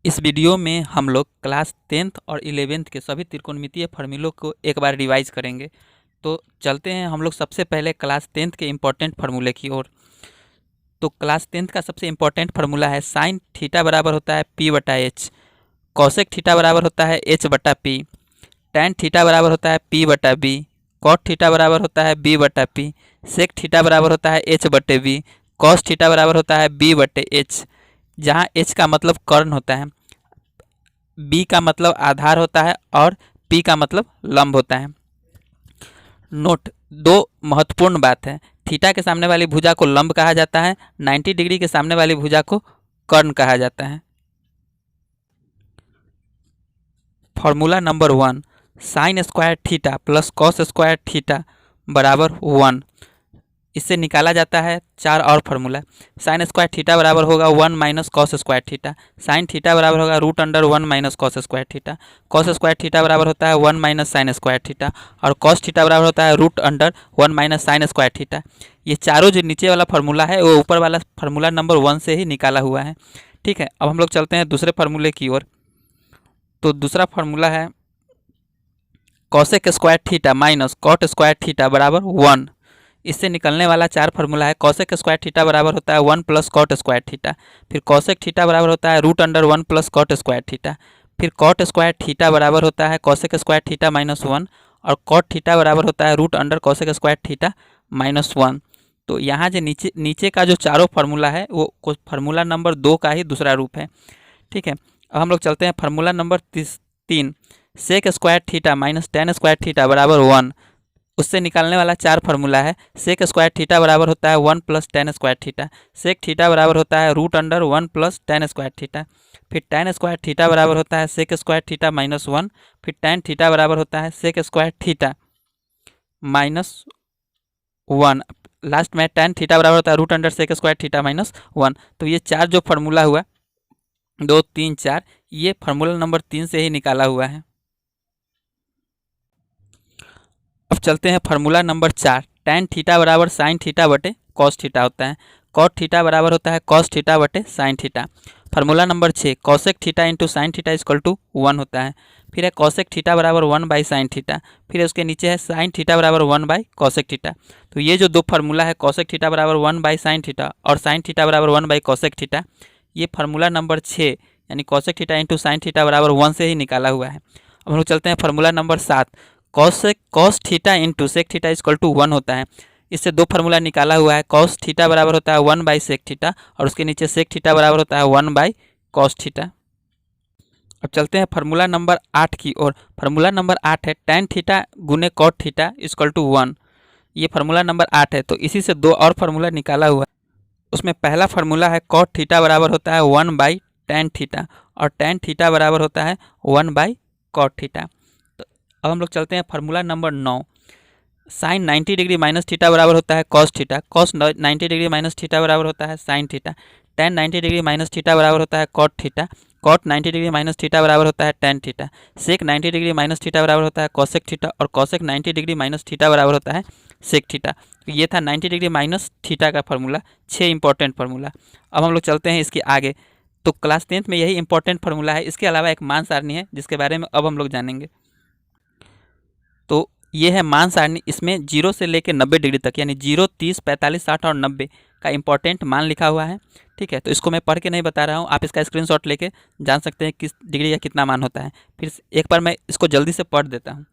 इस वीडियो में हम लोग क्लास 10th और 11th के सभी त्रिकोणमितीय फार्मूलों को एक बार रिवाइज करेंगे। तो चलते हैं हम लोग सबसे पहले क्लास 10th के इम्पोर्टेंट फार्मूले की ओर। तो क्लास 10th का सबसे इम्पोर्टेंट फार्मूला है साइन थीटा बराबर होता है पी बटा एच, कॉसेक थीटा बराबर होता है एच बटा पी, टैन थीटा बराबर होता है पी बटा बी, कॉट थीटा बराबर होता है बी बटा पी, सेक थीटा बराबर होता है एच बटे बी, कॉस थीटा बराबर होता है बी बटे एच। जहाँ एच का मतलब कर्ण होता है, बी का मतलब आधार होता है और पी का मतलब लंब होता है। नोट, दो महत्वपूर्ण बात है। थीटा के सामने वाली भुजा को लंब कहा जाता है, 90 डिग्री के सामने वाली भुजा को कर्ण कहा जाता है। Formula number 1, sign square theta plus cos square theta बराबर 1। इससे निकाला जाता है चार और फार्मूला। साइन स्क्वायर थीटा बराबर होगा 1 minus cos square theta, sine theta बराबर होगा root under 1 minus cos square theta, cos square theta बराबर होता है 1 माइनस साइन स्क्वायर थीटा, और कॉस थीटा बराबर होता है root under 1 minus sine square theta. ये चारों जो नीचे वाला फार्मूला है वो ऊपर वाला फार्मूला नंबर 1 से ही निकाला हुआ है। ठीक है, अब हम लोग चलते हैं दूसरे फार्मूले की ओर। तो दूसरा फार्मूला है cosec square theta minus cot square theta बराबर 1। इससे निकलने वाला चार फार्मूला है। कॉसेक स्क्वायर थीटा बराबर होता है 1 प्लस कॉट स्क्वायर थीटा, फिर कॉसेक थीटा बराबर होता है root under 1 plus cot square theta, फिर कॉट स्क्वायर थीटा बराबर होता है कॉसेक स्क्वायर थीटा माइनस 1, और कॉट थीटा बराबर होता है root under cosec square theta minus 1। तो यहाँ जो नीचे नीचे का जो चारों फार्मूला है वो फार्मूला नंबर 2 का ही दूसरा रूप है। ठीक है, अब हम लोग चलते हैं formula number 3, sec square theta minus tan square theta बराबर 1। उससे निकालने वाला चार फार्मूला है। सेक स्क्वायर थीटा बराबर होता है 1 plus tan square theta, sec theta बराबर होता है root under 1 plus tan square theta, फिर टेन स्क्वायर थीटा बराबर होता है सेक स्क्वायर थीटा माइनस 1, फिर टेन थीटा बराबर होता है sec square theta minus 1, last में टेन थीटा बराबर होता है root under sec square theta minus 1। तो ये चार जो फार्मूला हुआ 2 3 4, ये फार्मूला नंबर 3 से ही निकाला हुआ है। अब चलते हैं फार्मूला नंबर 4, टैन थीटा बराबर साइन थीटा बटे कॉस थीटा होता है, कॉट थीटा बराबर होता है कॉस थीटा बटे sine theta. Formula number 6, cosec theta into sine theta equal to 1 होता है, फिर है कॉसेक थीटा बराबर 1 बाई साइन थीटा, फिर उसके नीचे है साइन थीटा बराबर 1 बाई कॉसेक थीटा। तो ये जो दो फार्मूला है कॉसेक थीटा बराबर 1 बाई साइन थीटा और साइन थीटा बराबर 1 बाई कॉसेक थीटा, ये फार्मूला नंबर 6 यानी cosec theta into sine theta बराबर 1 से ही निकाला हुआ है। अब हम लोग चलते हैं formula number 7, cos theta into sec theta equal to 1 होता है। इससे दो फार्मूला निकाला हुआ है। कॉस थीटा बराबर होता है 1 बाई सेक थीटा और उसके नीचे सेक थीटा बराबर होता है 1 बाई कॉस थीटा। अब चलते हैं फार्मूला नंबर 8 की ओर। फार्मूला नंबर 8 है टैन थीटा गुने कॉट थीटा इक्वल टू 1। ये फार्मूला नंबर 8 है। तो इसी से दो और फार्मूला निकाला हुआ है। उसमें पहला फार्मूला है कॉट थीटा बराबर होता है 1 बाई टैन थीटा और टैन थीटा बराबर होता है 1 बाई कॉट थीटा। तो अब हम लोग चलते हैं formula number 9, sine 90 degree minus theta बराबर होता है cos theta, cos 90 degree minus theta बराबर होता है sine theta, tan 90 degree minus theta बराबर होता है cot theta, cot 90 degree minus theta बराबर होता है tan theta, sec 90 degree minus theta बराबर होता है कॉसेक थीटा और कॉसेक 90 डिग्री माइनस थीटा बराबर होता है सेक थीटा। तो ये था 90 डिग्री माइनस थीटा का फार्मूला, 6 इंपॉर्टेंट फार्मूला। अब हम लोग चलते हैं इसके आगे। तो क्लास 10th में यही इंपॉर्टेंट फार्मूला है। इसके अलावा एक मान सारणी है जिसके बारे में अब हम लोग जानेंगे। तो ये है मान सारणी। इसमें 0 से लेकर 90 डिग्री तक यानी 0, 30, 45, 60 और 90 का इंपॉर्टेंट मान लिखा हुआ है। ठीक है, तो इसको मैं पढ़ के नहीं बता रहा हूँ, आप इसका स्क्रीनशॉट लेके जान सकते हैं किस डिग्री का कितना मान होता है। फिर एक बार मैं इसको जल्दी से पढ़ देता हूँ।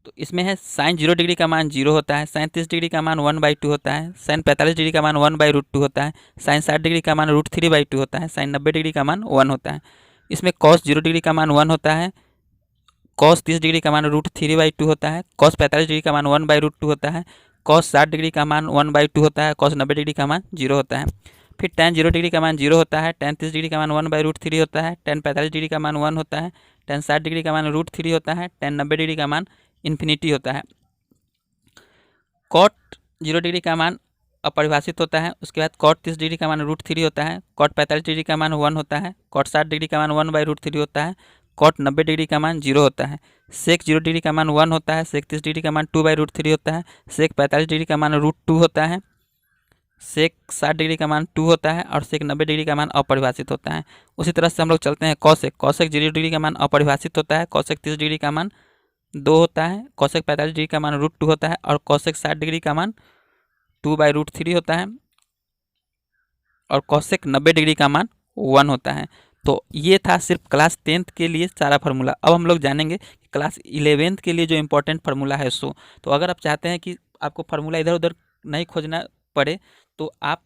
तो इसमें है साइन 0 डिग्री का मान 0 होता है, साइन 30 डिग्री का मान 1/2 होता है, साइन 45 डिग्री का मान 1/√2 होता है, साइन 60 डिग्री का मान √3/2 होता है, साइन 90 डिग्री का मान 1 होता है। इसमें कॉस 0 डिग्री का मान 1 होता है, कॉस 30 डिग्री का मान √3/2 होता है, कॉस 45 डिग्री का मान 1/√2 होता है, कॉस 60 डिग्री का मान 1/2 होता है, कॉस 90 डिग्री का मान 0 होता है। फिर टेन 0 डिग्री का मान 0 होता है, टेन 30 डिग्री का मान 1/√3 होता है, टेन 45 डिग्री का मान 1 होता है, टेन 60 डिग्री का मान √3 होता है, टेन 90 डिग्री का मान इन्फिनिटी होता है। कॉट 0 डिग्री का मान अपरिभाषित होता है। उसके बाद कॉट 30 डिग्री का मान √3 होता है, कॉट 45 डिग्री का मान 1 होता है, कॉट 60 डिग्री का मान 1/√3 होता है, कॉट 90 डिग्री का मान 0 होता है, सेक 0 डिग्री का मान 1 होता है, सेक 30 डिग्री का मान 2/√3 होता है, सेक 45 डिग्री का मान √2 होता है, सेक 60 डिग्री का मान 2 होता है और सेक 90 डिग्री का मान अपरिभाषित होता है। उसी तरह से हम लोग चलते हैं कॉसेक। कॉसेक 0 डिग्री का मान अपरिभाषित होता है, कॉसेक 30 डिग्री का मान 2 होता है, कॉसेक 45 डिग्री का मान √2 होता है और कॉसेक 60 डिग्री का मान 2/√3 होता है और कॉसेक 90 डिग्री का मान 1 होता है। तो ये था सिर्फ क्लास 10th के लिए सारा फार्मूला। अब हम लोग जानेंगे कि क्लास 11th के लिए जो इम्पोर्टेंट फार्मूला है सो। तो अगर आप चाहते हैं कि आपको फार्मूला इधर उधर नहीं खोजना पड़े तो आप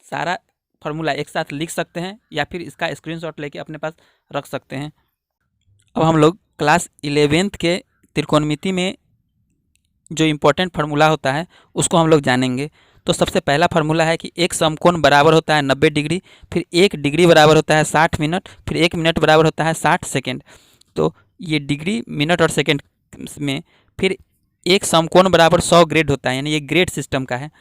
सारा फार्मूला एक साथ लिख सकते हैं या फिर इसका स्क्रीनशॉट लेके अपने पास रख सकते हैं। अब हम लोग क्लास 11th के त्रिकोणमिति में जो इम्पोर्टेंट फार्मूला होता है उसको हम लोग जानेंगे। तो सबसे पहला फार्मूला है कि एक समकोण बराबर होता है 90 डिग्री, फिर 1 डिग्री बराबर होता है 60 मिनट, फिर 1 मिनट बराबर होता है 60 सेकेंड। तो ये डिग्री, मिनट और सेकेंड में फिर एक समकोण बराबर 100 ग्रेड होता है, यानी ये ग्रेड सिस्टम का है।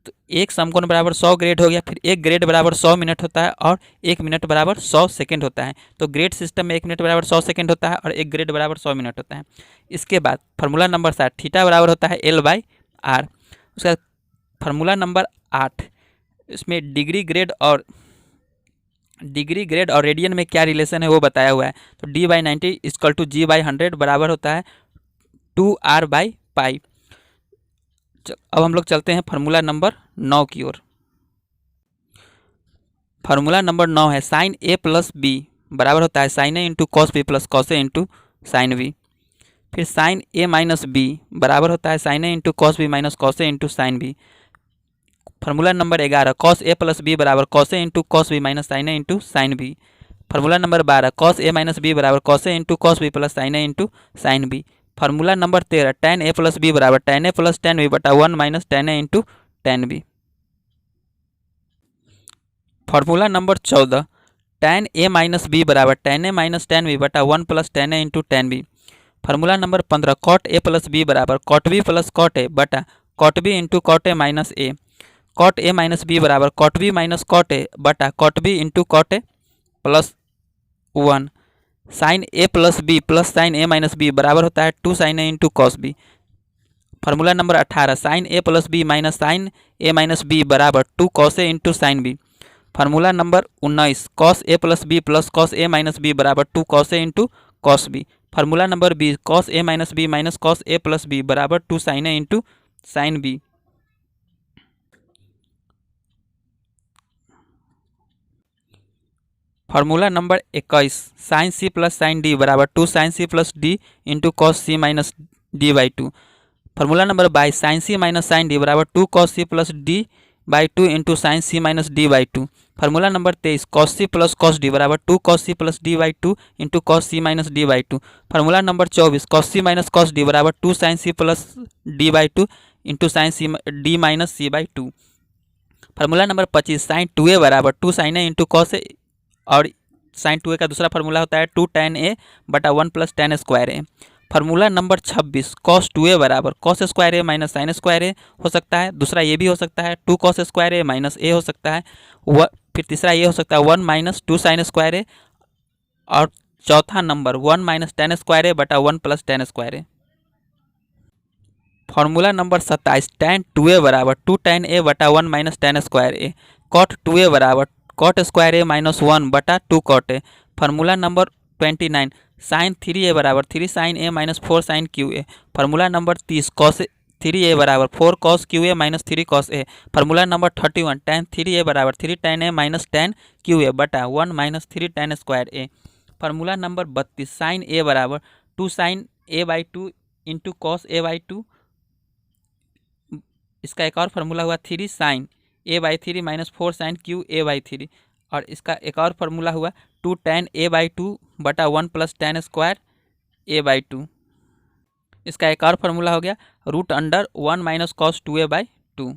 तो एक समकोण बराबर 100 ग्रेड हो गया, फिर एक ग्रेड बराबर 100 मिनट होता है और 1 मिनट बराबर 100 सेकेंड होता है। तो ग्रेड सिस्टम में 1 मिनट बराबर 100 सेकेंड होता है और 1 ग्रेड बराबर 100 मिनट होता है। इसके बाद फार्मूला नंबर 7, थीटा बराबर होता है L/R। उसका फार्मूला नंबर 8, इसमें डिग्री ग्रेड और रेडियन में क्या रिलेशन है वो बताया हुआ है। तो D/90 = G/100 बराबर होता है 2R/π। अब हम लोग चलते हैं फार्मूला नंबर 9 की ओर। फार्मूला नंबर 9 है साइन A + B बराबर होता है sine A × cos B + cos A × sine B। फिर साइन A - B बराबर होता है sine A × cos B - cos A × sine B। Formula number 11 cos A + B बराबर cos A × cos B - sin A × sine B। Formula number 12 cos A - B बराबर cos A × cos B + sin A × sine B। Formula number 13 tan A + B बराबर tan A + tan B बटा 1 - tan A × tan B। Formula number 14 tan A - B बराबर tan A - tan B बटा 1 + tan A × tan B। Formula number 15 cot A + B बराबर cot B + cot A बटा cot B × cot A - A। cot A - B बराबर cot B - cot A बटा cot B × cot A + 1। Sine A + B + sine A - B बराबर होता है 2 sin A × cos B। Formula number 18 sine A + B - sine A - B बराबर 2 cos A × sine B। Formula number 19 cos A + B + cos A - B बराबर 2 cos A × cos B। Formula number 20 cos A - B - cos A + B बराबर 2 sin A × sine B। Formula number 21 sine C + sine D बराबर 2 sin C + D × cos C - D/2। Formula number 22 sine C - sine D बराबर 2 cos C + D/2 × sine C - D/2। Formula number 23 cos C + cos D बराबर 2 cos C + D/2 × cos C - D/2। Formula number 24 cos C - cos D बराबर 2 sin C + D/2 × sine C D - C/2। Formula number 25 sine 2A बराबर 2 sin A × cos A और sine 2A का दूसरा formula होता है 2 tan A बटा 1 + tan A²। Formula number 26 cos 2A बराबर cos A² - sin A² हो सकता है। दूसरा ये भी हो सकता है 2 cos A² - A हो सकता है। फिर तीसरा ये हो सकता है 1 - 2 sin A² और चौथा नंबर 1 - tan A² बटा 1 + tan A²। Formula number 27 tan 2A बराबर 2 tan A बटा 1 - tan A²। cot 2A बराबर cot A² - 1 बटा 2 cot A। Formula number 29 sine 3A बराबर 3 sin A - 4 sin QA। Formula number 30 cos 3A बराबर 4 cos QA - 3 cos A। Formula number 31 tan 3A बराबर 3 tan A - tan QA बटा 1 - 3 tan A²। Formula number 32 sine A बराबर 2 sin A/2 × cos A/2। इसका एक और formula हुआ 3 sin A/3 - 4 sin QA/3 और इसका एक और फार्मूला हुआ 2 tan A/2 बटा 1 + tan A²A/2। इसका एक और फार्मूला हो गया √1 - cos 2A/2।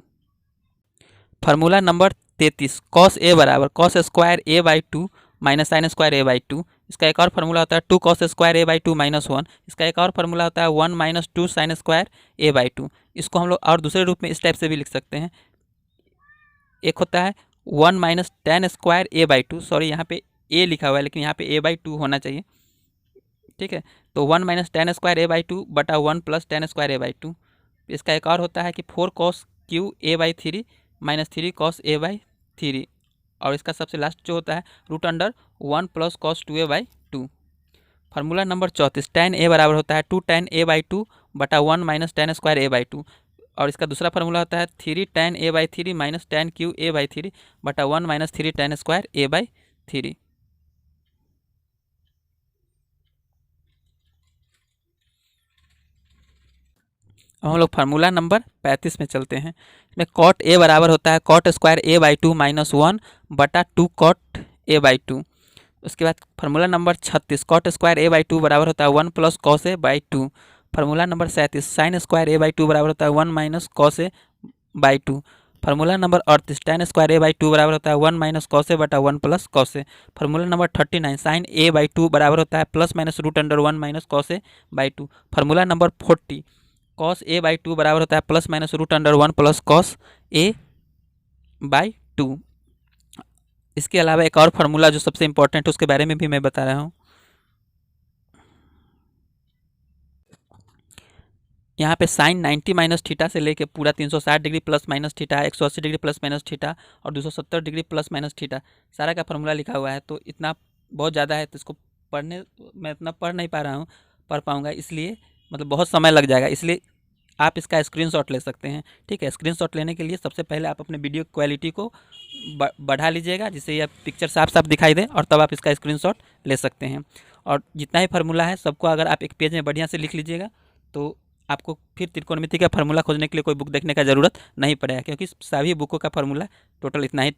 Formula number 33 cos A बराबर cos A² A/2 - sin A² A/2। इसका एक और फार्मूला होता है 2 cos A² A/2 - 1। इसका एक और फार्मूला होता है 1 - 2 sin A² A/2। इसको हम लोग और दूसरे रूप में इस टाइप से भी लिख सकते हैं। एक होता है 1 - tan A² A/2, सॉरी यहाँ पे A लिखा हुआ है लेकिन यहाँ पे A/2 होना चाहिए, ठीक है। तो 1 - tan A² A/2 बटा 1 + tan A² A/2। इसका एक और होता है कि 4 cos Q A/3 -3 cos a/3 और इसका सबसे लास्ट जो होता है √1 + cos 2a/2। Formula number 34 tan a बराबर होता है 2 tan a/2 बटा 1 - tan स्क्वायर a/2 और इसका दूसरा फार्मूला होता है 3 tan a/3 - tan Q a/3 बटा 1 - 3 tan स्क्वायर a/3। अब हम लोग फार्मूला नंबर 35 में चलते हैं। इसमें cot a बराबर होता है cot स्क्वायर a/2 - 1 बटा 2 cot a/2। उसके बाद formula number 36 cot square a/2 बराबर होता है 1 + cos a/2। Formula number 37 sine square a/2 बराबर होता है 1 - cos a/2। Formula number 38 tan square a/2 बराबर होता है 1 - cos a बटा 1 + cos a। Formula number 39 sine a/2 बराबर होता है +-√1 - cos a/2। Formula number 40 cos a/2 बराबर होता है +-√1 + cos a/2। इसके अलावा एक और फार्मूला जो सबसे इंपॉर्टेंट है उसके बारे में भी मैं बता रहा हूँ। यहाँ पे साइन 90 - थीटा से लेके पूरा 360 डिग्री ± थीटा, 180 डिग्री ± थीटा और 270 डिग्री ± थीटा सारा का फार्मूला लिखा हुआ है। तो इतना बहुत ज़्यादा है तो इसको पढ़ने मैं इतना पढ़ नहीं पा रहा हूँ, पढ़ पाऊँगा इसलिए मतलब बहुत समय लग जाएगा, इसलिए आप इसका स्क्रीनशॉट ले सकते हैं। ठीक है, स्क्रीनशॉट लेने के लिए सबसे पहले आप अपने वीडियो क्वालिटी को बढ़ा लीजिएगा जिससे यह पिक्चर साफ साफ दिखाई दे और तब आप इसका स्क्रीनशॉट ले सकते हैं। और जितना ही फार्मूला है सबको अगर आप एक पेज में बढ़िया से लिख लीजिएगा तो आपको फिर त्रिकोणमिति का फार्मूला खोजने के लिए कोई बुक देखने का ज़रूरत नहीं पड़ेगा, क्योंकि सभी बुकों का फार्मूला टोटल इतना ही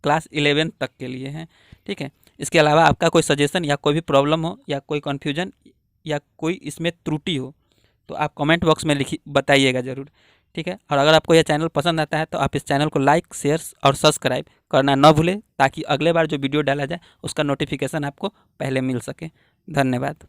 क्लास 11 तक के लिए है। ठीक है, इसके अलावा आपका कोई सजेशन या कोई भी प्रॉब्लम हो या कोई कन्फ्यूजन या कोई इसमें त्रुटि हो तो आप कमेंट बॉक्स में बताइएगा ज़रूर। ठीक है, और अगर आपको यह चैनल पसंद आता है तो आप इस चैनल को लाइक, शेयर और सब्सक्राइब करना न भूलें ताकि अगले बार जो वीडियो डाला जाए उसका नोटिफिकेशन आपको पहले मिल सके। धन्यवाद।